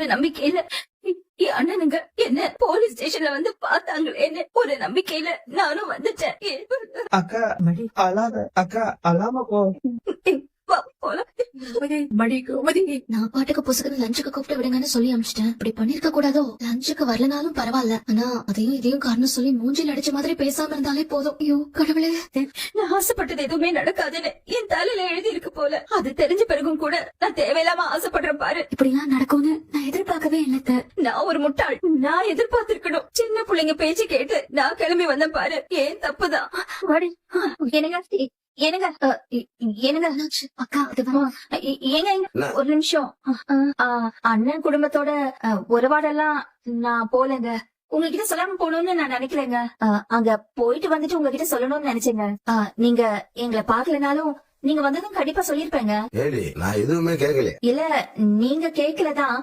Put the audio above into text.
ஒரு நம்பிக்கையில என் அண்ணனுங்க என்ன போலீஸ் ஸ்டேஷன்ல வந்து பார்த்தாங்களேன்னு ஒரு நம்பிக்கையில நானும் வந்துட்டேன். அக்கா அழாத அக்கா, அழாம போ. வா, போலாம். நான் பாட்டுக்கு பொசுக்கு லஞ்சுக்கு கூப்பிட்டு விடுங்கன்னு சொல்லி அனுப்பிச்சிட்டேன். இப்படி பண்ணிருக்க கூடாதோ. லஞ்சுக்கு வரலனாலும் பரவாயில்ல, ஆனா அதையும் இதையும் காரணம் சொல்லி மூஞ்சில் அடிச்ச மாதிரி பேசாம இருந்தாலே போதும். ஐயோ கடவுளே. நான் ஆசைப்பட்டது எதுவுமே நடக்காதுன்னு என் தலையில எழுதி இருக்கு போல. அது தெரிஞ்ச பிறகும் கூட நான் தேவையில்லாம ஆசைப்படுறேன் பாரு. இப்படி எல்லாம் நடக்கும்னு நான் எதிர்பார்க்கவே இல்ல. நான் ஒரு முட்டாள். நான் எதிர்பார்த்திருக்கணும். சின்ன பிள்ளைங்க பேச்சு கேட்டு நான் கிளம்பி வந்தேன் பாரு. ஏன் தப்புதான். என்னங்க என்னங்க அக்கா அது ஏங்க ஒரு நிமிஷம். அண்ணன் குடும்பத்தோட உறவாடெல்லாம் நான் போலங்க. உங்ககிட்ட சொல்லாம போகணும்னு நான் நினைக்கலங்க. அங்க போயிட்டு வந்துட்டு உங்ககிட்ட சொல்லணும்னு நினைச்சேங்க. நீங்க எங்களை பாக்கலனாலும் நீங்க வந்ததும் கண்டிப்பா சொல்லிருப்பேங்க. நான் எதுவுமே கேட்கல. இல்ல நீங்க கேக்கலதான்.